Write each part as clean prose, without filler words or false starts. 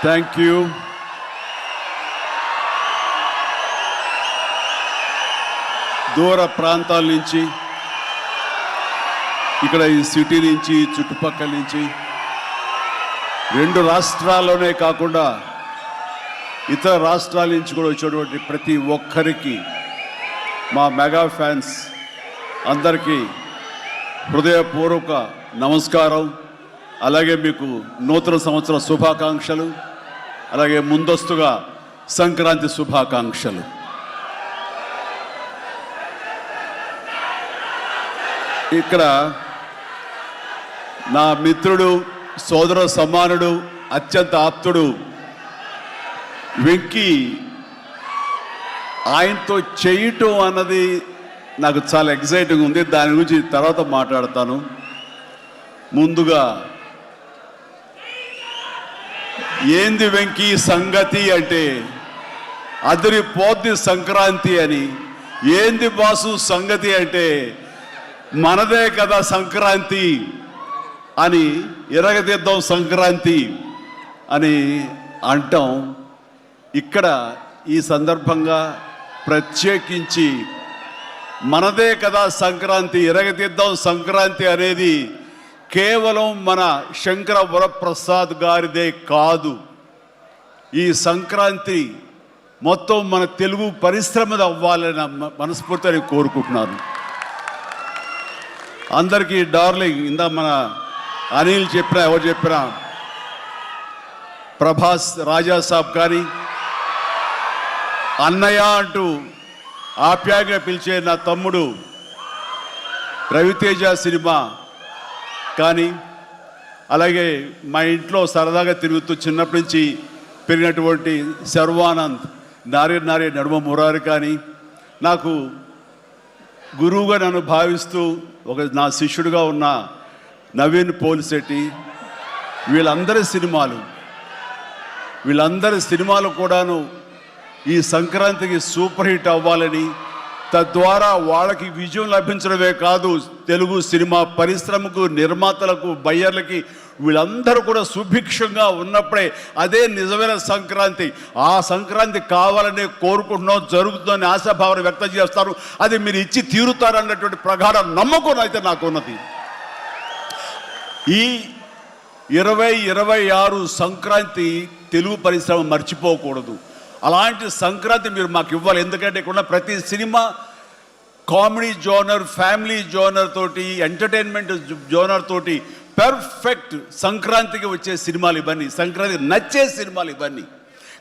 Thank you. దూర ప్రాంతాల నుంచి, ఇక్కడ ఈ సిటీ నుంచి, చుట్టుపక్కల నుంచి, 2 రాష్ట్రాల్లోనే కాకుండా ఇతర రాష్ట్రాల నుంచి కూడా వచ్చేటువంటి ప్రతి ఒక్కరికి, మా మెగా ఫ్యాన్స్ అందరికీ హృదయపూర్వక నమస్కారం. అలాగే మీకు నూతన సంవత్సర శుభాకాంక్షలు, అలాగే ముందస్తుగా సంక్రాంతి శుభాకాంక్షలు. ఇక్కడ నా మిత్రుడు, సోదర సమానుడు, అత్యంత ఆప్తుడు వెంకీ, ఆయనతో చేయటం అన్నది నాకు చాలా ఎక్సైటింగ్ ఉంది. దాని గురించి తర్వాత మాట్లాడతాను. ముందుగా ఏంది వెంకీ సంగతి అంటే అదిరిపోద్ది సంక్రాంతి అని. ఏంది బాసు సంగతి అంటే మనదే కదా సంక్రాంతి అని, ఎరగదిద్దాం సంక్రాంతి అని అంటాం. ఇక్కడ ఈ సందర్భంగా ప్రత్యేకించి మనదే కదా సంక్రాంతి, ఎరగదిద్దాం సంక్రాంతి అనేది కేవలం మన శంకర వరప్రసాద్ గారిదే కాదు. ఈ సంక్రాంతి మొత్తం మన తెలుగు పరిశ్రమది అవ్వాలని మనస్ఫూర్తిగా కోరుకుంటున్నాను. అందరికీ డార్లింగ్, ఇందా మన అనిల్ చెప్పినా, ఎవరు చెప్పినా, ప్రభాస్ రాజా సాబ్ కానీ, అన్నయ్య అంటూ ఆప్యాయంగా పిలిచే నా తమ్ముడు రవితేజ సినిమా కానీ, అలాగే మా ఇంట్లో సరదాగా తిరుగుతూ చిన్నప్పటి నుంచి పెరిగినటువంటి శర్వానంద్, నారే నారే నడుమ మురారి కానీ, నాకు గురువుగా నన్ను భావిస్తూ నా శిష్యుడిగా ఉన్న నవీన్ పోలిశెట్టి, వీళ్ళందరి సినిమాలు కూడాను ఈ సంక్రాంతికి సూపర్ హిట్ అవ్వాలని, తద్వారా వాళ్ళకి విజయం లభించడమే కాదు, తెలుగు సినిమా పరిశ్రమకు, నిర్మాతలకు, బయ్యర్లకి, వీళ్ళందరూ కూడా సుభిక్షంగా ఉన్నప్పుడే అదే నిజమైన సంక్రాంతి. ఆ సంక్రాంతి కావాలని కోరుకుంటున్నాం, జరుగుతుందని ఆశాభావన వ్యక్తం చేస్తారు. అది మీరు ఇచ్చి తీరుతారన్నటువంటి ప్రగాఢ నమ్మకం అయితే నాకు ఉన్నది. ఈ 2026 సంక్రాంతి తెలుగు పరిశ్రమ మర్చిపోకూడదు. అలాంటి సంక్రాంతి మీరు మాకు ఇవ్వాలి. ఎందుకంటే ఇక్కడ ప్రతి cinema comedy genre, family genre తోటి, ఎంటర్టైన్మెంట్ జోనర్ తోటి పర్ఫెక్ట్ సంక్రాంతికి వచ్చే సినిమాలు ఇవన్నీ, సంక్రాంతికి నచ్చే సినిమాలు ఇవన్నీ.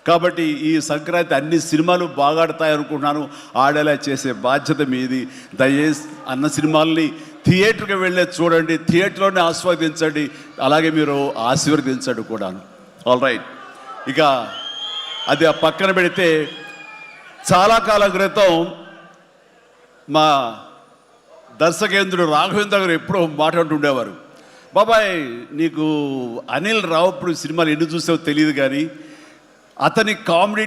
కాబట్టి ఈ సంక్రాంతి అన్ని సినిమాలు బాగా ఆడతాయి అనుకుంటున్నాను. ఆడేలా చేసే బాధ్యత మీది. దయచేసి అన్న సినిమాల్ని థియేటర్కి వెళ్ళే చూడండి, థియేటర్లోనే ఆస్వాదించండి, అలాగే మీరు ఆశీర్వదించండి కూడా. ఆల్ రైట్, ఇక అది ఆ పక్కన పెడితే, చాలా కాలం క్రితం మా దర్శకేంద్రుడు రాఘవేంద్ర గారు ఎప్పుడో మాట్లాడుతుండేవారు, బాబాయ్ నీకు అనిల్ రావుపూడి సినిమాలు ఎన్ని చూసావో తెలియదు కానీ అతని కామెడీ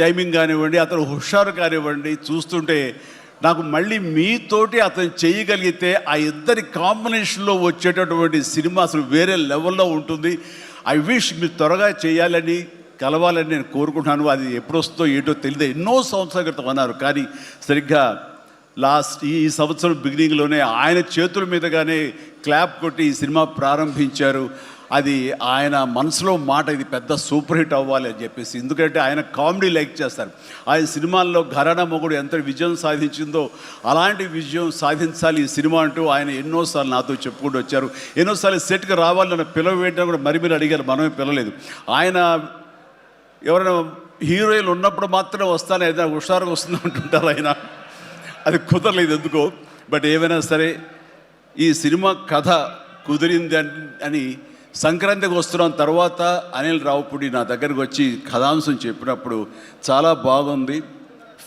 టైమింగ్ కానివ్వండి, అతను హుషారు కానివ్వండి, చూస్తుంటే నాకు మళ్ళీ మీతోటి అతను చేయగలిగితే ఆ ఇద్దరి కాంబినేషన్లో వచ్చేటటువంటి సినిమా అసలు వేరే లెవెల్లో ఉంటుంది. ఐ విష్ మీరు త్వరగా చేయాలని, కలవాలని నేను కోరుకుంటున్నాను. అది ఎప్పుడొస్తుందో ఏంటో తెలియదు. ఎన్నో సంవత్సరాల క్రితం అన్నారు, కానీ సరిగ్గా ఈ సంవత్సరం బిగినింగ్లోనే ఆయన చేతుల మీదగానే క్లాప్ కొట్టి ఈ సినిమా ప్రారంభించారు. అది ఆయన మనసులో మాట, ఇది పెద్ద సూపర్ హిట్ అవ్వాలి అని చెప్పేసి. ఎందుకంటే ఆయన కామెడీ లైక్ చేస్తారు. ఆయన సినిమాల్లో ఘరానా మొగుడు ఎంత విజయం సాధించిందో అలాంటి విజయం సాధించాలి ఈ సినిమా అంటూ ఆయన ఎన్నోసార్లు నాతో చెప్పుకుంటూ వచ్చారు. ఎన్నోసార్లు సెట్కి రావాలని పిలవేయడం కూడా మరి మీరు అడిగారు, మనమే పిలవలేదు. ఆయన ఎవరైనా హీరోయిన్లు ఉన్నప్పుడు మాత్రమే వస్తాను, ఏదైనా హుషారుగా వస్తుంది అంటుంటారు ఆయన. అది కుదరలేదు ఎందుకో. బట్ ఏమైనా సరే ఈ సినిమా కథ కుదిరింది అని సంక్రాంతికి వస్తున్నాం తర్వాత అనిల్ రావుపూడి నా దగ్గరకు వచ్చి కథాంశం చెప్పినప్పుడు చాలా బాగుంది,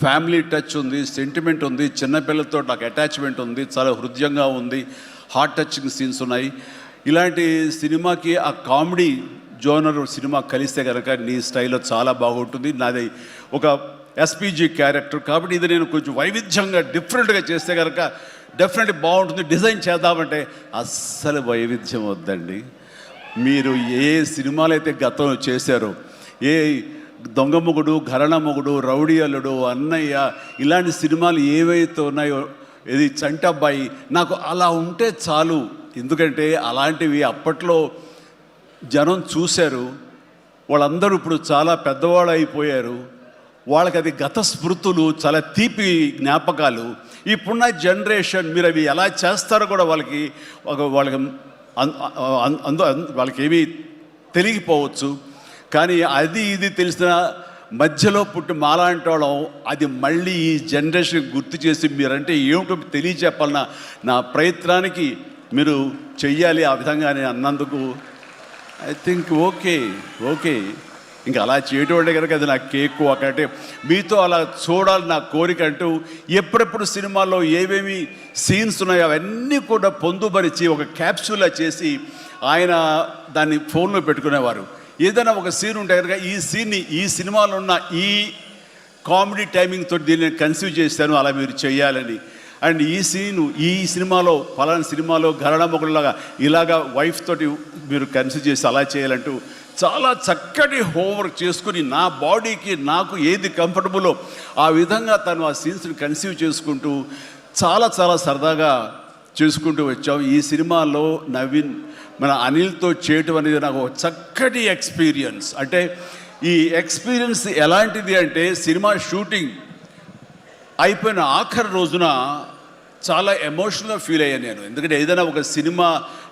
ఫ్యామిలీ టచ్ ఉంది, సెంటిమెంట్ ఉంది, చిన్నపిల్లలతో నాకు అటాచ్మెంట్ ఉంది, చాలా హృదయంగా ఉంది, హార్ట్ టచింగ్ సీన్స్ ఉన్నాయి. ఇలాంటి సినిమాకి ఆ కామెడీ జోనర్ సినిమా కలిస్తే కనుక నీ స్టైల్లో చాలా బాగుంటుంది. నాది ఒక ఎస్పీజీ క్యారెక్టర్ కాబట్టి ఇది నేను కొంచెం వైవిధ్యంగా డిఫరెంట్గా చేస్తే కనుక డెఫినెట్లీ బాగుంటుంది. డిజైన్ చేద్దామంటే అస్సలు వైవిధ్యం వద్దండి. మీరు ఏ సినిమాలు అయితే గతంలో చేశారో ఏ దొంగ మొగుడు, ఘరణ మొగుడు, రౌడీ అల్లుడు, అన్నయ్య, ఇలాంటి సినిమాలు ఏవైతే ఉన్నాయో, ఇది చంటబ్బాయి, నాకు అలా ఉంటే చాలు. ఎందుకంటే అలాంటివి అప్పట్లో జనం చూశారు. వాళ్ళందరూ ఇప్పుడు చాలా పెద్దవాళ్ళు అయిపోయారు. వాళ్ళకి అది గత స్మృతులు, చాలా తీపి జ్ఞాపకాలు. ఇప్పుడున్న జనరేషన్ మీరు అవి ఎలా చేస్తారో కూడా వాళ్ళకి వాళ్ళకి ఏమీ తెలియకపోవచ్చు. కానీ అది ఇది తెలిసిన మధ్యలో పుట్టి మాలాంటి వాళ్ళం అది మళ్ళీ ఈ జనరేషన్ గుర్తు చేసి మీరంటే ఏమిటో తెలియచెప్పాలన్న నా ప్రయత్నానికి మీరు చెయ్యాలి. ఆ విధంగా నేను అన్నందుకు ఐ థింక్ ఓకే ఇంకా అలా చేయటం అంటే కనుక అది నా కేక్ ఒకటే. మీతో అలా చూడాలి నా కోరిక. అంటూ ఎప్పుడెప్పుడు సినిమాల్లో ఏమేమి సీన్స్ ఉన్నాయో అవన్నీ కూడా పొందుపరిచి ఒక క్యాప్సూల్లా చేసి ఆయన దాన్ని ఫోన్లో పెట్టుకునేవారు. ఏదైనా ఒక సీన్ ఉంటే కనుక ఈ సీన్ని ఈ సినిమాలో ఉన్న ఈ కామెడీ టైమింగ్తో దీన్ని కన్సీవ్ చేశాను, అలా మీరు చేయాలని. అండ్ ఈ సీను ఈ సినిమాలో ఫలానా సినిమాలో ఘరణ మొగుడులాగా ఇలాగా వైఫ్ తోటి మీరు కన్సీవ్ చేసి అలా చేయాలంటూ చాలా చక్కటి హోంవర్క్ చేసుకుని నా బాడీకి నాకు ఏది కంఫర్టబుల్లో ఆ విధంగా తను ఆ సీన్స్ని కన్సీవ్ చేసుకుంటూ చాలా చాలా సరదాగా చేసుకుంటూ వచ్చాం. ఈ సినిమాలో నవీన్ మన అనిల్తో చేయటం అనేది నాకు ఒక చక్కటి ఎక్స్పీరియన్స్. అంటే ఈ ఎక్స్పీరియన్స్ ఎలాంటిది అంటే సినిమా షూటింగ్ అయిపోయిన ఆఖరి రోజున చాలా ఎమోషనల్గా ఫీల్ అయ్యాను నేను. ఎందుకంటే ఏదైనా ఒక సినిమా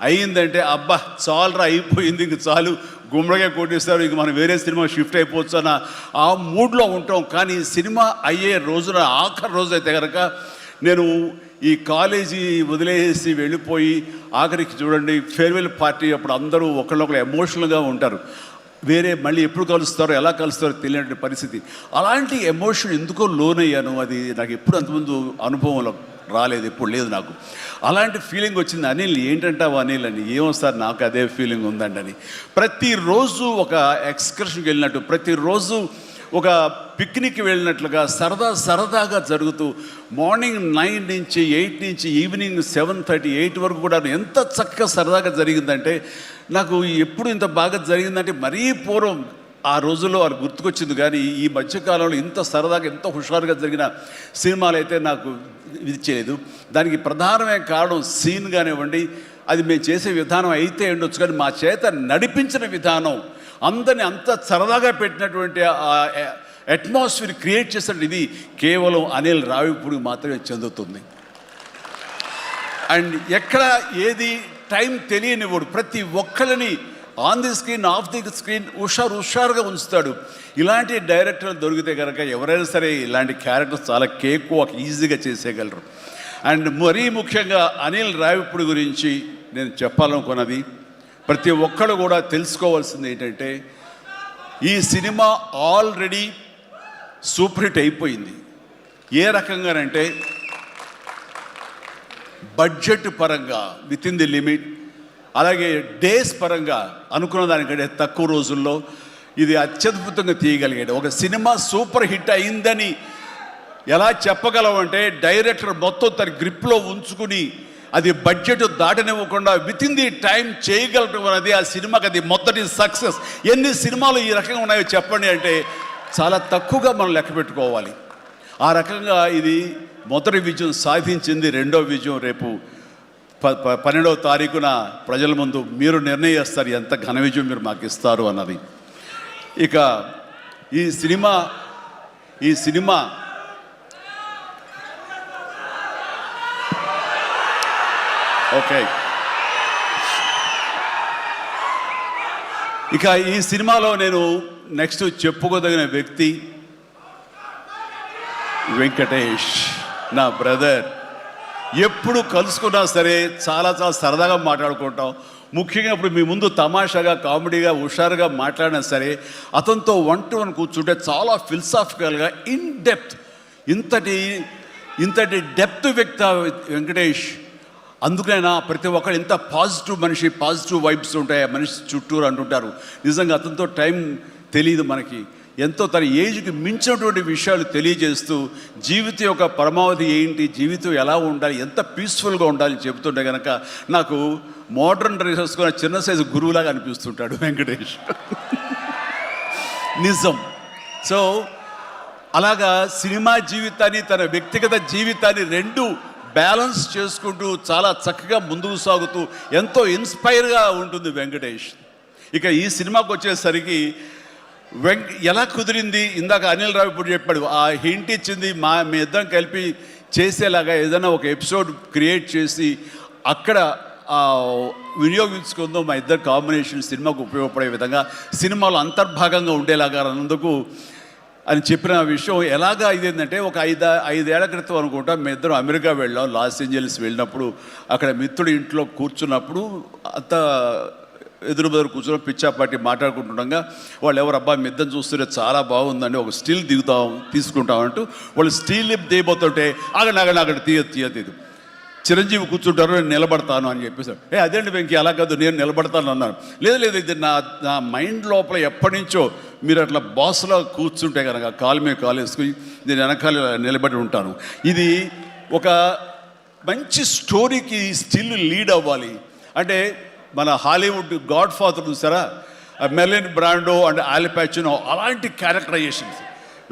అయ్యిందంటే అబ్బా చాలరా అయిపోయింది, ఇంక చాలు, గుమ్మడిగా కొట్టేస్తారు, ఇంక మనం వేరే సినిమా షిఫ్ట్ అయిపోవచ్చు అన్న ఆ మూడ్లో ఉంటాం. కానీ సినిమా అయ్యే రోజున ఆఖరి రోజు అయితే కనుక నేను ఈ కాలేజీ వదిలేసి వెళ్ళిపోయి ఆఖరికి చూడండి ఫేర్వెల్ పార్టీ అప్పుడు అందరూ ఒకళ్ళొకరు ఎమోషనల్గా ఉంటారు. వేరే మళ్ళీ ఎప్పుడు కలుస్తారో ఎలా కలుస్తారో తెలియని పరిస్థితి. అలాంటి ఎమోషన్ ఎందుకో లోనయ్యాను. అది నాకు ఎప్పుడు అంతకుముందు అనుభవంలో రాలేదు, ఎప్పుడు లేదు నాకు. అలాంటి ఫీలింగ్ వచ్చింది. అనిల్ ఏంటంటావు అనిల్ అని. ఏమో సార్ నాకు అదే ఫీలింగ్ ఉందండి అని. ప్రతిరోజు ఒక ఎక్స్కర్షన్కి వెళ్ళినట్టు, ప్రతిరోజు ఒక పిక్నిక్కి వెళ్ళినట్లుగా సరదాగా జరుగుతూ మార్నింగ్ 9 నుంచి 8 నుంచి ఈవినింగ్ 7:30, 8 వరకు కూడా ఎంత చక్కగా సరదాగా జరిగిందంటే నాకు ఎప్పుడు ఇంత బాగా జరిగిందంటే మరీ పూర్వం ఆ రోజుల్లో అది గుర్తుకొచ్చింది. కానీ ఈ మధ్యకాలంలో ఇంత సరదాగా ఎంత హుషారుగా జరిగిన సినిమాలు అయితే నాకు ఇది చేయలేదు. దానికి ప్రధానమైన కారణం సీన్ కానివ్వండి, అది మేము చేసే విధానం అయితే ఉండొచ్చు, కానీ మా చేత నడిపించిన విధానం, అందరినీ అంత సరదాగా పెట్టినటువంటి అట్మాస్ఫియర్ క్రియేట్ చేసినట్టు ఇది కేవలం అనిల్ రావిపూడికి మాత్రమే చెందుతుంది. అండ్ ఎక్కడ ఏది టైం తెలియనివాడు, ప్రతి ఒక్కరిని on the screen off the screen హుషారుగా ఉంచుతాడు. ఇలాంటి డైరెక్టర్లు దొరికితే కనుక ఎవరైనా సరే ఇలాంటి క్యారెక్టర్స్ చాలా ఈజీగా చేసేయగలరు. అండ్ మరీ ముఖ్యంగా అనిల్ రావిపూడి గురించి నేను చెప్పాలనుకున్నది, ప్రతి ఒక్కరు కూడా తెలుసుకోవాల్సింది ఏంటంటే ఈ సినిమా ఆల్రెడీ సూపర్ హిట్ అయిపోయింది. ఏ రకంగానంటే బడ్జెట్ పరంగా విత్ ఇన్ ది లిమిట్, అలాగే డేస్ పరంగా అనుకున్న దానికంటే తక్కువ రోజుల్లో ఇది అత్యద్భుతంగా తీయగలిగాడు. ఒక సినిమా సూపర్ హిట్ అయిందని ఎలా చెప్పగలవంటే డైరెక్టర్ మొత్తం తన గ్రిప్లో ఉంచుకుని అది బడ్జెట్ దాటనివ్వకుండా విత్ ఇన్ ది టైం చేయగలటం అనేది ఆ సినిమాకి అది మొదటి సక్సెస్. ఎన్ని సినిమాలు ఈ రకంగా ఉన్నాయో చెప్పండి అంటే చాలా తక్కువగా మనం లెక్క పెట్టుకోవాలి. ఆ రకంగా ఇది మొదటి విజయం సాధించింది. రెండో విజయం రేపు 12వ తారీఖున ప్రజల ముందు మీరు నిర్ణయిస్తారు ఎంత ఘన విజయం మీరు మాకు ఇస్తారు అన్నది. ఇక ఈ సినిమా ఓకే, ఇక ఈ సినిమాలో నేను నెక్స్ట్ చెప్పుకోదగిన వ్యక్తి వెంకటేష్, నా బ్రదర్. ఎప్పుడు కలుసుకున్నా సరే చాలా సరదాగా మాట్లాడుకుంటాం. ముఖ్యంగా ఇప్పుడు మీ ముందు తమాషాగా కామెడీగా హుషారుగా మాట్లాడినా సరే అతనితో 1-to-1 కూర్చుంటే చాలా ఫిలసాఫికల్గా ఇన్ డెప్త్, ఇంతటి డెప్త్ వ్యక్తి వెంకటేష్. అందుకైనా ప్రతి ఒక్కరు ఇంత పాజిటివ్ మనిషి, పాజిటివ్ వైబ్స్ ఉంటాయి ఆ మనిషి చుట్టూరు అంటుంటారు. నిజంగా అతనితో టైం తెలియదు మనకి. ఎంతో తన ఏజ్కి మించినటువంటి విషయాలు తెలియజేస్తూ జీవితం యొక్క పరమావధి ఏంటి, జీవితం ఎలా ఉండాలి, ఎంత పీస్ఫుల్గా ఉండాలి చెబుతుంటే కనుక నాకు మోడర్న్ డ్రెస్ వేసుకున్న చిన్న సైజు గురువులాగా అనిపిస్తుంటాడు వెంకటేష్. నిజం. సో అలాగా సినిమా జీవితాన్ని తన వ్యక్తిగత జీవితాన్ని రెండు బ్యాలెన్స్ చేసుకుంటూ చాలా చక్కగా ముందుకు సాగుతూ ఎంతో ఇన్స్పైర్గా ఉంటుంది వెంకటేష్. ఇక ఈ సినిమాకి వచ్చేసరికి ఎలా కుదిరింది, ఇందాక అనిల్ రావిపూడి చెప్పాడు, ఆ హింట్ ఇచ్చింది మీ ఇద్దరం కలిపి చేసేలాగా ఏదైనా ఒక ఎపిసోడ్ క్రియేట్ చేసి అక్కడ వినియోగించుకుందాం, మా ఇద్దరు కాంబినేషన్ సినిమాకు ఉపయోగపడే విధంగా సినిమాలో అంతర్భాగంగా ఉండేలాగా అన్నందుకు అని చెప్పిన విషయం ఎలాగా ఇదేంటంటే ఒక ఐదేళ్ల క్రితం అనుకుంటా మీ ఇద్దరం అమెరికా వెళ్ళాం, లాస్ ఏంజల్స్ వెళ్ళినప్పుడు అక్కడ మిత్రుడి ఇంట్లో కూర్చున్నప్పుడు అంత ఎదురు కూర్చొని పిచ్చాపాటి మాట్లాడుకుంటుండగా వాళ్ళు ఎవరు అబ్బా మీ ఇద్దరు చూస్తుంటే చాలా బాగుందండి, ఒక స్టిల్ తీసుకుంటామంటూ వాళ్ళు స్టిల్ దిగిపోతుంటే అక్కడ తీయదు చిరంజీవి కూర్చుంటారు, నేను నిలబడతాను అని చెప్పేసాడు. అదేంటి వెంకీ అలా కాదు, నేను నిలబడతాను అన్నాను. లేదు ఇది నా మైండ్ లోపల ఎప్పటి నుంచో మీరు అట్లా బాస్లో కూర్చుంటే కనుక కాలు మీద కాలు వేసుకుని నేను వెనకాల నిలబడి ఉంటాను. ఇది ఒక మంచి స్టోరీకి స్టిల్ లీడ్ అవ్వాలి అంటే మన హాలీవుడ్ గాడ్ ఫాదర్ చూసారా, మెర్లిన్ బ్రాండో అండ్ ఆల్ పచినో అలాంటి క్యారెక్టరైజేషన్స్.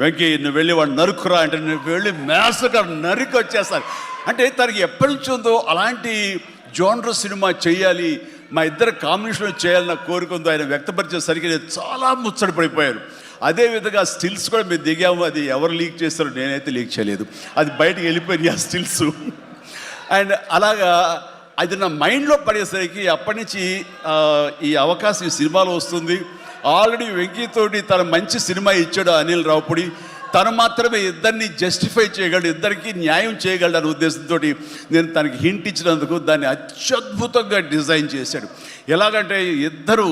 వెంకీ నువ్వు వెళ్ళి వాడు నరుకురా అంటే నువ్వు వెళ్ళి మేసగా నరికి వచ్చేస్తారు అంటే తనకి ఎప్పటి నుంచి ఉందో అలాంటి జోనర్ సినిమా చేయాలి, మా ఇద్దరు కాంబినేషన్లో చేయాలన్న కోరిక ఉందో ఆయన వ్యక్తపరిచేసరికి నేను చాలా ముచ్చటపడిపోయాను. అదేవిధంగా స్టిల్స్ కూడా మేము దిగాము, అది ఎవరు లీక్ చేస్తారో నేనైతే లీక్ చేయలేదు, అది బయటకు వెళ్ళిపోయింది ఆ స్టిల్స్. అండ్ అలాగా అది నా మైండ్లో పడేసరికి అప్పటి నుంచి ఈ అవకాశం ఈ సినిమాలో వస్తుంది. ఆల్రెడీ వెంకీతోటి తన మంచి సినిమా ఇచ్చాడు అనిల్ రావిపూడి, తను మాత్రమే ఇద్దరిని జస్టిఫై చేయగలడు, ఇద్దరికి న్యాయం చేయగలడు అనే ఉద్దేశంతో నేను తనకి హింట్ ఇచ్చినందుకు దాన్ని అత్యద్భుతంగా డిజైన్ చేశాడు. ఎలాగంటే ఇద్దరు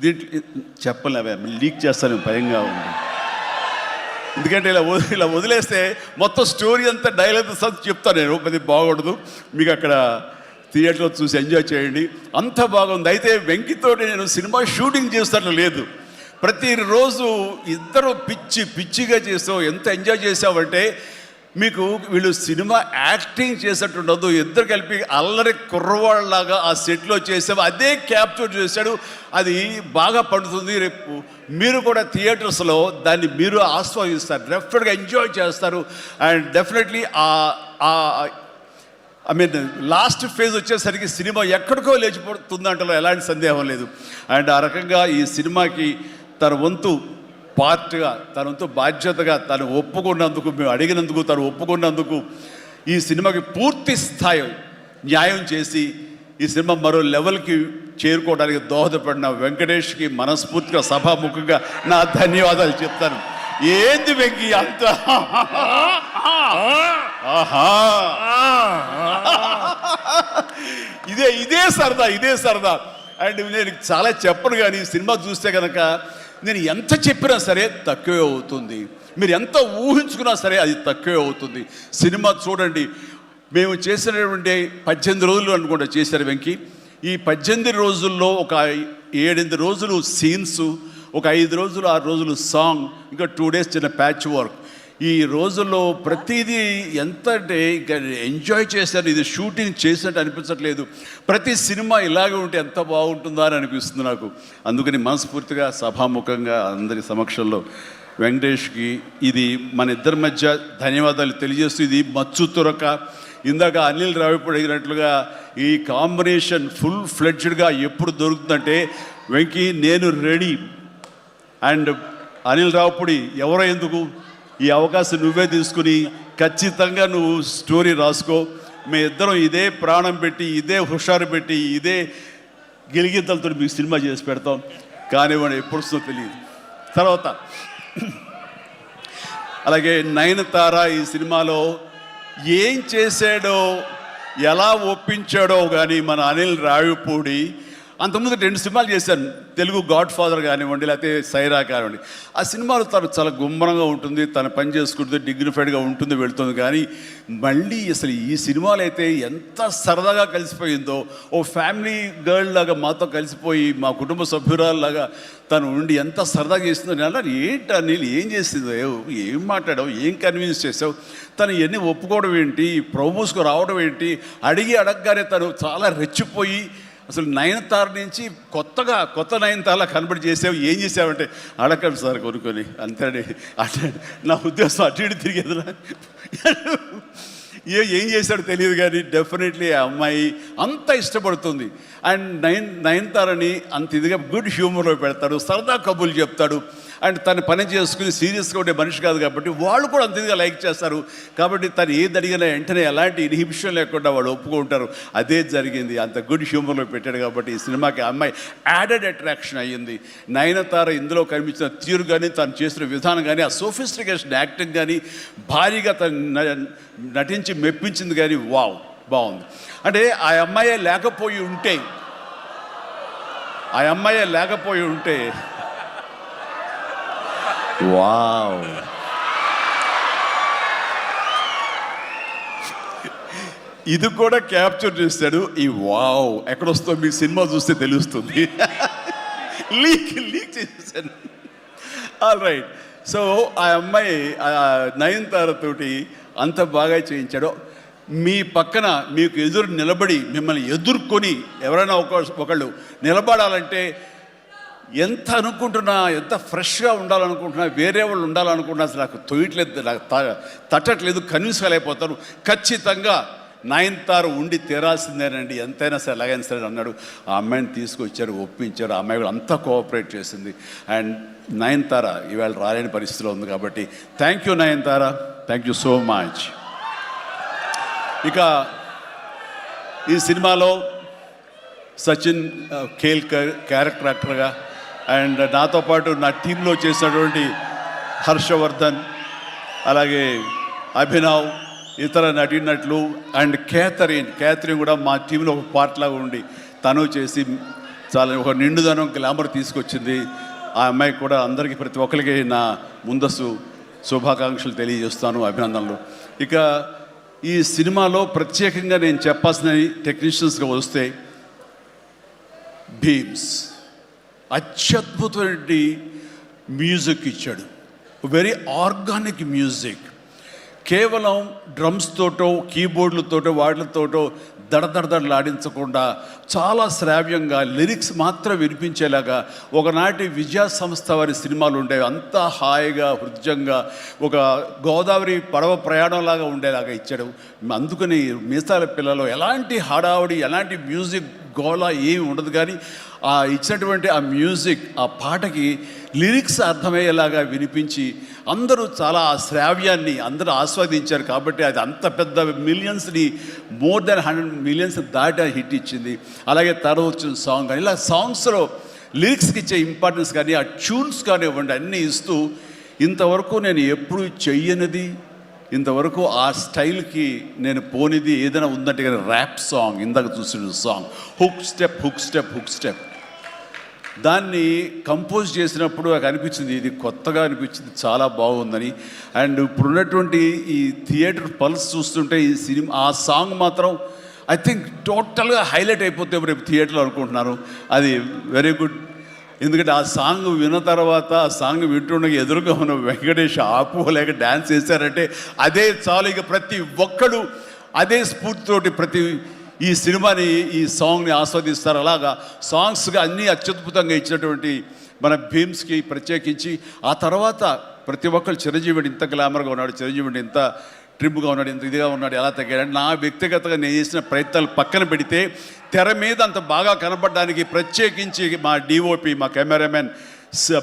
దీంట్లో చెప్పలేవే లీక్ చేస్తాను భయంగా ఉంది, ఎందుకంటే ఇలా వదిలేస్తే మొత్తం స్టోరీ అంతా డైలాగ్ చెప్తాను నేను, అది బాగుండదు, మీకు అక్కడ థియేటర్లో చూసి ఎంజాయ్ చేయండి, అంత బాగుంది. అయితే వెంకితోటి నేను సినిమా షూటింగ్ చేస్తాను లేదు, ప్రతిరోజు ఇద్దరు పిచ్చిగా చేసావు, ఎంత ఎంజాయ్ చేసావంటే మీకు వీళ్ళు సినిమా యాక్టింగ్ చేసేట్టుండదు, ఇద్దరు కలిపి అల్లరి కుర్రవాళ్ళలాగా ఆ సెట్లో చేసావు, అదే క్యాప్చర్ చేశాడు, అది బాగా పండుతుంది. రేపు మీరు కూడా థియేటర్స్లో దాన్ని మీరు ఆస్వాదిస్తారు, డెఫినెట్గా ఎంజాయ్ చేస్తారు. అండ్ డెఫినెట్లీ లాస్ట్ ఫేజ్ వచ్చేసరికి సినిమా ఎక్కడికో లేచిపోతుందంటలో ఎలాంటి సందేహం లేదు. అండ్ ఆ రకంగా ఈ సినిమాకి తన వంతు పార్ట్గా, తన వంతు బాధ్యతగా తను ఒప్పుకున్నందుకు, మేము అడిగినందుకు తను ఒప్పుకున్నందుకు, ఈ సినిమాకి పూర్తి స్థాయి న్యాయం చేసి ఈ సినిమా మరో లెవెల్కి చేరుకోవడానికి దోహదపడిన వెంకటేష్కి మనస్ఫూర్తిగా సభాముఖంగా నా ధన్యవాదాలు చెప్తాను. ఏంది వెంకీ అంత ఇదే సరదా. అండ్ నేను చాలా చెప్పను, కానీ సినిమా చూస్తే కనుక నేను ఎంత చెప్పినా సరే తక్కువే అవుతుంది, మీరు ఎంత ఊహించుకున్నా సరే అది తక్కువే అవుతుంది. సినిమా చూడండి, మేము చేసినటువంటి 18 రోజులు అనుకుంటా చేశారు వెంకీ. ఈ 18 రోజుల్లో ఒక 7-8 రోజులు సీన్స్, ఒక 5 రోజులు 6 రోజులు సాంగ్, ఇంకా 2 days చిన్న ప్యాచ్ వర్క్. ఈ రోజుల్లో ప్రతిదీ ఎంత అంటే ఇంకా ఎంజాయ్ చేశారు, ఇది షూటింగ్ చేసినట్టు అనిపించట్లేదు. ప్రతి సినిమా ఇలాగే ఉంటే ఎంత బాగుంటుందా అని అనిపిస్తుంది నాకు. అందుకని మనస్ఫూర్తిగా సభాముఖంగా అందరి సమక్షంలో వెంకటేష్కి ఇది మన ఇద్దరి మధ్య ధన్యవాదాలు తెలియజేస్తూ, ఇది మచ్చు తురక. ఇందాక అనిల్ రావిపూడి అడిగినట్లుగా ఈ కాంబినేషన్ ఫుల్ ఫ్లెడ్జ్డ్గా ఎప్పుడు దొరుకుతుందంటే వెంకీ నేను రెడీ. అండ్ అనిల్ రావిపూడి ఎవరో ఎందుకు, ఈ అవకాశం నువ్వే తీసుకుని ఖచ్చితంగా నువ్వు స్టోరీ రాసుకో, మేము ఇద్దరం ఇదే ప్రాణం పెట్టి, ఇదే హుషారు పెట్టి, ఇదే గిలిగిద్దలతో మీకు సినిమా చేసి పెడతాం. కానివ్వండి, ఎప్పుడు వస్తుందో తెలియదు. తర్వాత అలాగే నయనతార ఈ సినిమాలో ఏం చేశాడో, ఎలా ఒప్పించాడో కానీ మన అనిల్ రావిపూడి. అంతకుముందు 2 సినిమాలు చేశాను, తెలుగు గాడ్ ఫాదర్ కానివ్వండి, లేకపోతే సైరా కానివ్వండి. ఆ సినిమాలో తను చాలా గుమ్మరంగా ఉంటుంది, తను పని చేసుకుంటుంది, డిగ్నిఫైడ్గా ఉంటుంది, వెళుతుంది. కానీ మళ్ళీ అసలు ఈ సినిమాలో అయితే ఎంత సరదాగా కలిసిపోయిందో, ఓ ఫ్యామిలీ గర్ల్ లాగా మాతో కలిసిపోయి మా కుటుంబ సభ్యురాల్లాగా తను ఉండి ఎంత సరదాగా చేసిందో. నేను అన్నాను, ఏంటి అనిల్ ఏం చేసిందో, ఏం మాట్లాడావు, ఏం కన్విన్స్ చేసావు, తను ఇవన్నీ ఒప్పుకోవడం ఏంటి, ప్రమోస్కు రావడం ఏంటి, అడగగానే తను చాలా రెచ్చిపోయి అసలు నయనతార నుంచి కొత్త నయనతారలా కనబడి చేసావు, ఏం చేసావంటే అడగండి సార్ కొనుక్కొని అంతే. అంటే నా ఉద్దేశం అటు ఇటు తిరిగేదిరా. ఏం చేశాడో తెలియదు కానీ డెఫినెట్లీ ఆ అమ్మాయి అంత ఇష్టపడుతుంది. అండ్ నయనతారని అంత ఇదిగా గుడ్ హ్యూమర్లో పెడతాడు, సరదా కబుర్లు చెప్తాడు. అండ్ తను పని చేసుకుని సీరియస్గా ఉండే మనిషి కాదు కాబట్టి వాళ్ళు కూడా అంత ఇదిగా లైక్ చేస్తారు. కాబట్టి తను ఏది అడిగినా వెంటనే ఎలాంటి ఇన్హిబిషన్ లేకుండా వాళ్ళు ఒప్పుకుంటారు. అదే జరిగింది, అంత గుడ్ హ్యూమర్లో పెట్టాడు కాబట్టి ఈ సినిమాకి ఆ అమ్మాయి యాడెడ్ అట్రాక్షన్ అయ్యింది. నయనతార ఇందులో కనిపించిన తీరు కానీ, తను చేసిన విధానం కానీ, ఆ సోఫిస్టికేషన్ యాక్టింగ్ కానీ, భారీగా తను నటించి మెప్పించింది కానీ వావ్ బాగుంది. అంటే ఆ అమ్మాయే లేకపోయి ఉంటే వావ్, ఇది కూడా క్యాప్చర్ చేస్తాడు. ఈ వావ్ ఎక్కడొస్తో మీకు సినిమా చూస్తే తెలుస్తుంది. లీక్ చేసేసాను. All right. సో ఆ అమ్మాయి నయనతార తోటి అంత బాగా చేయించాడు. మీ పక్కన మీకు ఎదురు నిలబడి మిమ్మల్ని ఎదుర్కొని ఎవరైనా ఒకళ్ళు నిలబడాలంటే ఎంత అనుకుంటున్నా, ఎంత ఫ్రెష్గా ఉండాలనుకుంటున్నా, వేరే వాళ్ళు ఉండాలనుకుంటున్నా అసలు నాకు తొయ్యట్లేదు, నాకు తట్టట్లేదు, కన్విన్స్ కాలేకపోతాను. ఖచ్చితంగా నయనతార ఉండి తీరాల్సిందేనండి, ఎంతైనా సరే ఎలాగైనా సరే అన్నాడు. ఆ అమ్మాయిని తీసుకొచ్చారు, ఒప్పించారు. ఆ అమ్మాయి కూడా అంతా కోఆపరేట్ చేసింది. అండ్ నయనతార ఇవాళ రాలేని పరిస్థితిలో ఉంది కాబట్టి thank you Nayanthara, thank you so much. ఇక ఈ సినిమాలో సచిన్ కేల్కర్ క్యారెక్టర్ యాక్టర్గా, అండ్ నాతో పాటు నా టీంలో చేసినటువంటి హర్షవర్ధన్, అలాగే అభినవ్, ఇతర నటీనటులు, అండ్ క్యాథరిన్ కూడా మా టీంలో ఒక పార్ట్ లాగా ఉండి తను చేసి చాలా ఒక నిండుదనం, గ్లామర్ తీసుకొచ్చింది. ఆ అమ్మాయి కూడా అందరికీ ప్రతి ఒక్కరికి నా ముందస్తు శుభాకాంక్షలు తెలియజేస్తాను, అభినందనలు. ఇక ఈ సినిమాలో ప్రత్యేకంగా నేను చెప్పాల్సిన టెక్నీషియన్స్గా వస్తే, భీమ్స్ అత్యద్భుతమైన మ్యూజిక్ ఇచ్చాడు, వెరీ ఆర్గానిక్ మ్యూజిక్. కేవలం డ్రమ్స్తోటో కీబోర్డులతోటో వాటితోటో దడదడదడలాడించకుండా చాలా శ్రావ్యంగా లిరిక్స్ మాత్రం వినిపించేలాగా ఒకనాటి విజయ సంస్థ వారి సినిమాలు ఉండేవి. అంతా హాయిగా హృద్యంగా ఒక గోదావరి పడవ ప్రయాణంలాగా ఉండేలాగా ఇచ్చాడు. అందుకని మీసాల పిల్లలో ఎలాంటి హడావుడి, ఎలాంటి మ్యూజిక్ గోళ ఏమి ఉండదు. కానీ ఆ ఇచ్చినటువంటి ఆ మ్యూజిక్, ఆ పాటకి లిరిక్స్ అర్థమయ్యేలాగా వినిపించి అందరూ చాలా ఆ శ్రావ్యాన్ని అందరూ ఆస్వాదించారు. కాబట్టి అది అంత పెద్ద మిలియన్స్ని, మోర్ దెన్ 100 మిలియన్స్ దాటి హిట్ ఇచ్చింది. అలాగే తర్వాత వచ్చిన సాంగ్ కానీ, ఇలా సాంగ్స్లో లిరిక్స్కి ఇచ్చే ఇంపార్టెన్స్ కానీ, ఆ ట్యూన్స్ కానీ ఇవ్వండి అన్నీ ఇస్తూ, ఇంతవరకు నేను ఎప్పుడు చెయ్యనిది, ఇంతవరకు ఆ స్టైల్కి నేను పోనిది ఏదైనా ఉందంటే కానీ ర్యాప్ సాంగ్, ఇందాక చూసిన సాంగ్ హుక్ స్టెప్ దాన్ని కంపోజ్ చేసినప్పుడు నాకు అనిపించింది, ఇది కొత్తగా అనిపించింది, చాలా బాగుందని. అండ్ ఇప్పుడున్నటువంటి ఈ థియేటర్ పల్స్ చూస్తుంటే ఈ సినిమా ఆ సాంగ్ మాత్రం ఐ థింక్ టోటల్గా హైలైట్ అయిపోతే రేపు థియేటర్లో అనుకుంటున్నాను. అది వెరీ గుడ్. ఎందుకంటే ఆ సాంగ్ విన్న తర్వాత, ఆ సాంగ్ వింటుండగా ఎదురుగా ఉన్న వెంకటేష్ ఆపుకోలేక డ్యాన్స్ చేశారంటే అదే చాలు. ఇక ప్రతి ఒక్కడు అదే స్ఫూర్తితోటి ప్రతి ఈ సినిమాని, ఈ సాంగ్ని ఆస్వాదిస్తారు. అలాగా సాంగ్స్గా అన్నీ అత్యద్భుతంగా ఇచ్చినటువంటి మన భీమ్స్కి ప్రత్యేకించి, ఆ తర్వాత ప్రతి ఒక్కరు చిరంజీవి ఇంత గ్లామర్గా ఉన్నాడు, చిరంజీవి ఇంత ట్రిమ్గా ఉన్నాడు, ఇంత ఇదిగా ఉన్నాడు, ఎలా తగ్గాడు. నా వ్యక్తిగతంగా నేను చేసిన ప్రయత్నాలు పక్కన పెడితే తెర మీద అంత బాగా కనపడడానికి ప్రత్యేకించి మా డిఓపి, మా కెమెరామెన్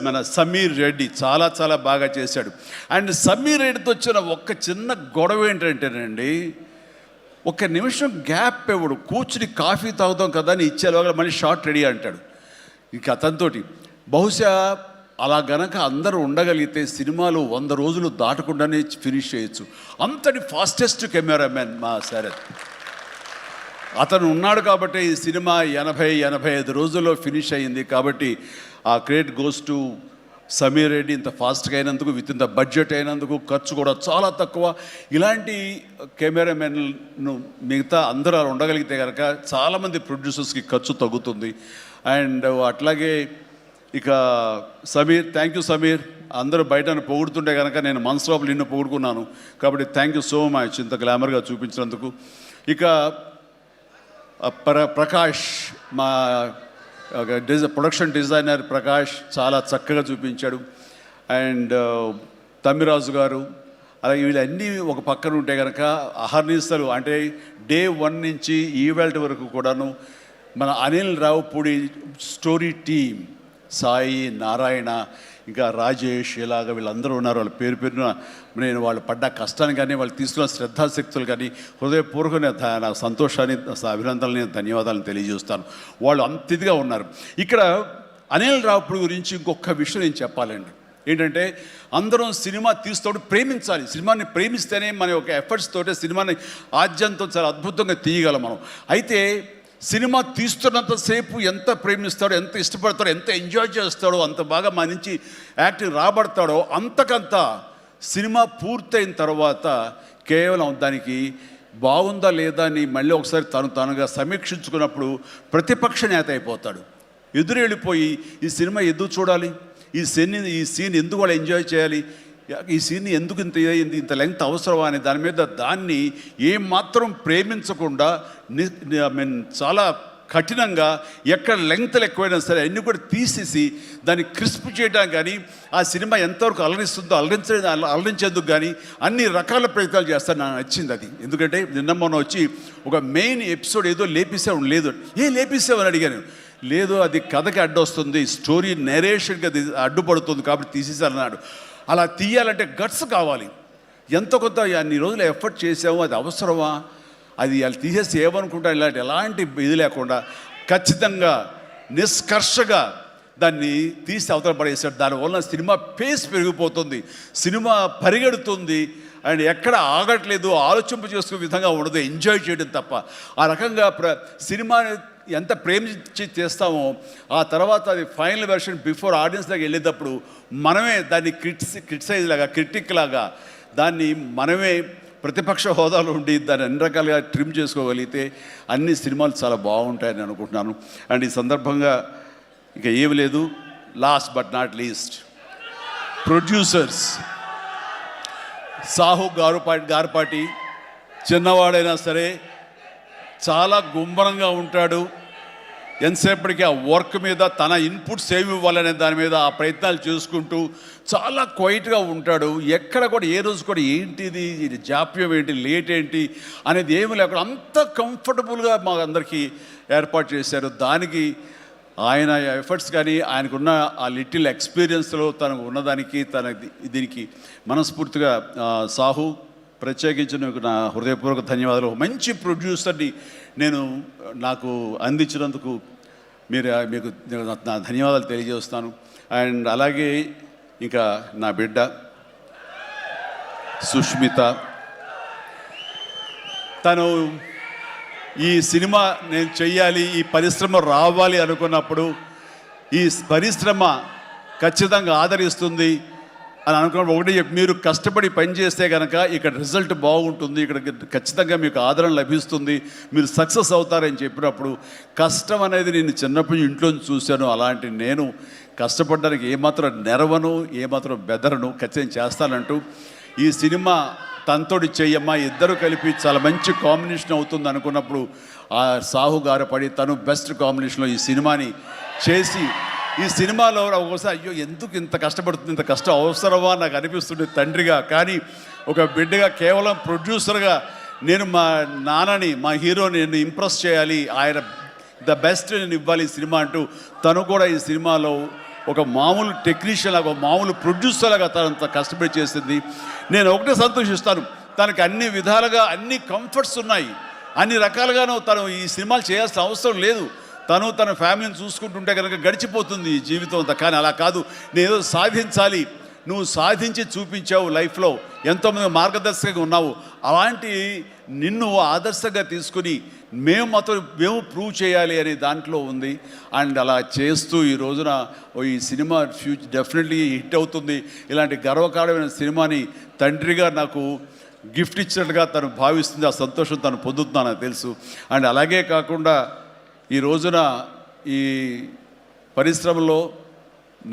మన సమీర్ రెడ్డి చాలా చాలా బాగా చేశాడు. అండ్ సమీర్ రెడ్డితో వచ్చిన ఒక్క చిన్న గొడవ ఏంటంటేనండి, ఒక నిమిషం గ్యాప్ ఇవ్వడు. కూర్చుని కాఫీ తాగుతాం కదా అని ఇచ్చేలోగా మళ్ళీ షార్ట్ రెడీ అంటాడు. ఇంక అతనితోటి బహుశా అలా గనక అందరూ ఉండగలిగితే సినిమాలు 100 రోజులు దాటకుండానే ఫినిష్ చేయొచ్చు. అంతటి ఫాస్టెస్ట్ కెమెరామెన్ మా శరత్. అతను ఉన్నాడు కాబట్టి ఈ సినిమా 80-85 రోజుల్లో ఫినిష్ అయ్యింది. కాబట్టి ఆ credit goes to Sameer Reddy. ఇంత ఫాస్ట్గా అయినందుకు, విత్ ఇన్ ద బడ్జెట్ అయినందుకు, ఖర్చు కూడా చాలా తక్కువ. ఇలాంటి కెమెరామెన్ను మిగతా అందరూ ఉండగలిగితే కనుక చాలామంది ప్రొడ్యూసర్స్కి ఖర్చు తగ్గుతుంది. అండ్ అట్లాగే ఇక సమీర్, థ్యాంక్ యూ సమీర్. అందరూ బయట పొగుడుతుంటే కనుక నేను మనసులో నిన్ను పొగుడుకున్నాను. కాబట్టి థ్యాంక్ యూ సో మచ్ ఇంత గ్లామర్గా చూపించినందుకు. ఇక ప్రకాష్, మా ప్రొడక్షన్ డిజైనర్ ప్రకాష్ చాలా చక్కగా చూపించాడు. అండ్ తమ్మిరాజు గారు, అలాగే వీళ్ళన్నీ ఒక పక్కన ఉంటే కనుక అహర్నిశలు అంటే డే 1 నుంచి ఈవెల్ట్ వరకు కూడాను మన అనిల్ రావుపూడి స్టోరీ టీమ్, సాయి, నారాయణ, ఇంకా రాజేష్, ఇలాగ వీళ్ళందరూ ఉన్నారు. వాళ్ళ పేరు పేరున నేను వాళ్ళు పడ్డ కష్టాన్ని కానీ వాళ్ళు తీసుకున్న శ్రద్ధాశక్తులు కానీ హృదయపూర్వకమైన నాకు సంతోషాన్ని, అభినందనలు, ధన్యవాదాలను తెలియజేస్తాను. వాళ్ళు అంత ఇదిగా ఉన్నారు. ఇక్కడ అనిల్ రావుపూడి గురించి ఇంకొక విషయం నేను చెప్పాలండి. ఏంటంటే అందరం సినిమా తీస్తూ ప్రేమించాలి. సినిమాని ప్రేమిస్తేనే మన యొక్క ఎఫర్ట్స్ తోటే సినిమాని ఆద్యంతం చాలా అద్భుతంగా తీయగలం మనం. అయితే సినిమా తీస్తున్నంతసేపు ఎంత ప్రేమిస్తాడో, ఎంత ఇష్టపడతాడో, ఎంత ఎంజాయ్ చేస్తాడో, అంత బాగా మన నుంచి యాక్టింగ్ రాబడతాడో, అంతకంత సినిమా పూర్తయిన తర్వాత కేవలం దానికి బాగుందా లేదా అని మళ్ళీ ఒకసారి తనుగా సమీక్షించుకున్నప్పుడు ప్రతిపక్ష నేత అయిపోతాడు. ఎదురు వెళ్ళిపోయి ఈ సినిమా ఎందుకు చూడాలి, ఈ సీన్ ఎందుకు వాళ్ళు ఎంజాయ్ చేయాలి, ఈ సీన్ ఎందుకు ఇంత లెంగ్త్ అవసరమా అని దాన్ని ఏమాత్రం ప్రేమించకుండా చాలా కఠినంగా ఎక్కడ లెంగ్త్లు ఎక్కువైనా సరే అన్నీ కూడా తీసేసి దాన్ని క్రిస్ప్ చేయడానికి కానీ ఆ సినిమా ఎంతవరకు అలరిస్తుందో అలరించేందుకు కానీ అన్ని రకాల ప్రయత్నాలు చేస్తాను. నాకు నచ్చింది అది. ఎందుకంటే నిన్న మొన్న వచ్చి ఒక మెయిన్ ఎపిసోడ్ ఏదో లేపేసావు, లేదు లేపేసావని అడిగాను. లేదు, అది కథకి అడ్డొస్తుంది, స్టోరీ నెరేషన్కి అది అడ్డుపడుతుంది కాబట్టి తీసేసారన్నాడు. అలా తీయాలంటే గట్స్ కావాలి. ఎంత కొంత అన్ని రోజులు ఎఫర్ట్ చేసాము, అది అవసరమా, అది వాళ్ళు తీసేసి ఏమనుకుంటా ఎలాంటి ఇది లేకుండా ఖచ్చితంగా నిష్కర్షగా దాన్ని తీసి అవతల పడేసాడు. దానివల్ల సినిమా పేస్ పెరిగిపోతుంది, సినిమా పరిగెడుతుంది, అండ్ ఎక్కడ ఆగట్లేదు, ఆలోచింప చేసుకునే విధంగా ఉండదు, ఎంజాయ్ చేయడం తప్ప. ఆ రకంగా సినిమాని ఎంత ప్రేమించి చేస్తామో ఆ తర్వాత అది ఫైనల్ వెర్షన్ బిఫోర్ ఆడియన్స్ దగ్గర వెళ్ళేటప్పుడు మనమే దాన్ని క్రిటిసైజ్ లాగా, క్రిటిక్ లాగా దాన్ని మనమే ప్రతిపక్ష హోదాలో ఉండి దాన్ని అన్ని రకాలుగా ట్రిమ్ చేసుకోగలిగితే అన్ని సినిమాలు చాలా బాగుంటాయని అనుకుంటున్నాను. అండ్ ఈ సందర్భంగా ఇంకా ఏమి లేదు, last but not least producers Sahu Garapati చిన్నవాడైనా సరే చాలా గుంభరంగా ఉంటాడు. ఎంతసేపటికి ఆ వర్క్ మీద తన ఇన్పుట్స్ ఏమి ఇవ్వాలనే దాని మీద ఆ ప్రయత్నాలు చేసుకుంటూ చాలా క్వైట్గా ఉంటాడు. ఎక్కడ కూడా ఏ రోజు కూడా ఏంటిది జాప్యం ఏంటి, లేట్ ఏంటి అనేది ఏమి లేకుండా అంత కంఫర్టబుల్గా మా అందరికీ ఏర్పాటు చేశారు. దానికి ఆయన ఎఫర్ట్స్ కానీ ఆయనకున్న ఆ లిటిల్ ఎక్స్పీరియన్స్లో తనకు ఉన్నదానికి దీనికి మనస్ఫూర్తిగా సాహు ప్రత్యేకించి నా హృదయపూర్వక ధన్యవాదాలు. మంచి ప్రొడ్యూసర్ని నాకు అందించినందుకు మీకు నా ధన్యవాదాలు తెలియజేస్తాను. అండ్ అలాగే ఇంకా నా బిడ్డ సుష్మిత, తను ఈ సినిమా నేను చెయ్యాలి, ఈ పరిశ్రమ రావాలి అనుకున్నప్పుడు ఈ పరిశ్రమ ఖచ్చితంగా ఆదరిస్తుంది అని అనుకున్నప్పుడు ఒకటి మీరు కష్టపడి పనిచేస్తే కనుక ఇక్కడ రిజల్ట్ బాగుంటుంది, ఇక్కడ ఖచ్చితంగా మీకు ఆదరణ లభిస్తుంది, మీరు సక్సెస్ అవుతారని చెప్పినప్పుడు కష్టం అనేది నేను చిన్నప్పుడు ఇంట్లో చూశాను. అలాంటి నేను కష్టపడడానికి ఏమాత్రం నెరవను, ఏమాత్రం బెదరను, ఖచ్చితంగా చేస్తానంటూ ఈ సినిమా తనతోటి చెయ్యమ్మా, ఇద్దరు కలిపి చాలా మంచి కాంబినేషన్ అవుతుంది అనుకున్నప్పుడు ఆ సాహు గారు తను బెస్ట్ కాంబినేషన్లో ఈ సినిమాని చేసి ఈ సినిమాలో ఒకసారి అయ్యో ఎందుకు ఇంత కష్టపడుతుంది, ఇంత కష్టం అవసరమా నాకు అనిపిస్తుంది తండ్రిగా. కానీ ఒక బిడ్డగా కేవలం ప్రొడ్యూసర్గా నేను మా నాన్నని, మా హీరోని నేను ఇంప్రెస్ చేయాలి, ఆయన ద బెస్ట్ నేను ఇవ్వాలి ఈ సినిమా అంటూ తను కూడా ఈ సినిమాలో ఒక మామూలు టెక్నీషియన్ లాగా, ఒక మామూలు ప్రొడ్యూసర్ లాగా తనంత కష్టపడి చేసింది. నేను ఒకటే సంతోషిస్తాను, తనకు అన్ని విధాలుగా అన్ని కంఫర్ట్స్ ఉన్నాయి, అన్ని రకాలుగాను తను ఈ సినిమాలు చేయాల్సిన అవసరం లేదు. తన ఫ్యామిలీని చూసుకుంటుంటే కనుక గడిచిపోతుంది ఈ జీవితం అంతా. కానీ అలా కాదు, నేనేదో సాధించాలి, నువ్వు సాధించి చూపించావు, లైఫ్లో ఎంతోమంది మార్గదర్శకంగా ఉన్నావు, అలాంటి నిన్ను ఆదర్శంగా తీసుకుని మేము ప్రూవ్ చేయాలి అనే దాంట్లో ఉంది. అండ్ అలా చేస్తూ ఈ రోజున ఈ సినిమా డెఫినెట్లీ హిట్ అవుతుంది. ఇలాంటి గర్వకారణమైన సినిమాని తండ్రిగా నాకు గిఫ్ట్ ఇచ్చినట్టుగా తను భావిస్తుంది, ఆ సంతోషం తను పొందుతున్నానని తెలుసు. అండ్ అలాగే కాకుండా ఈ రోజున ఈ పరిశ్రమలో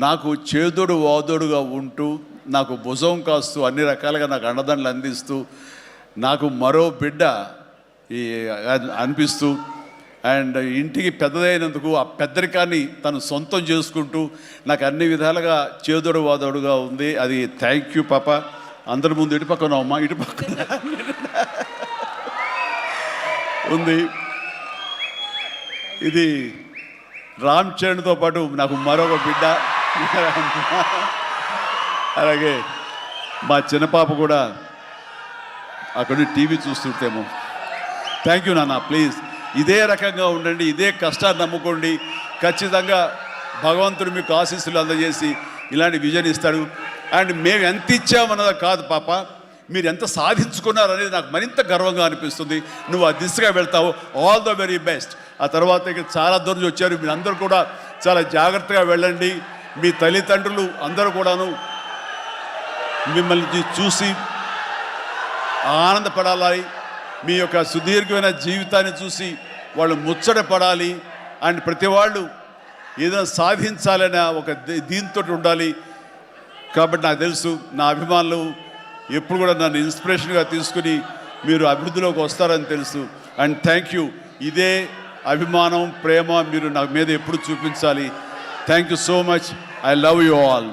నాకు చేదోడు వాదోడుగా ఉంటూ, నాకు భుజం కాస్తూ, అన్ని రకాలుగా నాకు అండదండలు అందిస్తూ, నాకు మరో బిడ్డ అనిపిస్తూ, అండ్ ఇంటికి పెద్దదైనందుకు ఆ పెద్దరికాన్ని తను సొంతం చేసుకుంటూ నాకు అన్ని విధాలుగా చేదోడు వాదోడుగా ఉంది. అది థ్యాంక్ యూ పాప. అందరి ముందు ఇటు పక్కన అమ్మ ఇటు పక్కన ఉంది. ఇది రామ్ చరణ్తో పాటు నాకు మరొక బిడ్డ, అలాగే మా చిన్న పాప కూడా అక్కడ టీవీ చూస్తుంటేమో. థ్యాంక్ యూ నాన్న. ప్లీజ్ ఇదే రకంగా ఉండండి, ఇదే కష్టాన్ని నమ్ముకోండి. ఖచ్చితంగా భగవంతుడు మీకు ఆశీస్సులు అందజేసి ఇలాంటి విజన్ ఇస్తాడు. అండ్ మేము ఎంత ఇచ్చామన్నది కాదు పాప, మీరు ఎంత సాధించుకున్నారు అనేది నాకు మరింత గర్వంగా అనిపిస్తుంది. నువ్వు ఆ దిశగా వెళ్తావు. All the very best. ఆ తర్వాత ఇక చాలా దూరం నుంచి వచ్చారు, మీరు అందరూ కూడా చాలా జాగ్రత్తగా వెళ్ళండి. మీ తల్లిదండ్రులు అందరూ కూడాను మిమ్మల్ని చూసి ఆనందపడాలి. మీ యొక్క సుదీర్ఘమైన జీవితాన్ని చూసి వాళ్ళు ముచ్చట పడాలి. అండ్ ప్రతి వాళ్ళు ఏదైనా సాధించాలనే ఒక దీంతో ఉండాలి. కాబట్టి నాకు తెలుసు నా అభిమానులు ఎప్పుడు కూడా నన్ను ఇన్స్పిరేషన్గా తీసుకుని మీరు అభివృద్ధిలోకి వస్తారని తెలుసు. And thank you. ఇదే అభిమానం, ప్రేమ మీరు నా మీద ఎప్పుడు చూపించాలి. Thank you so much. I love you all.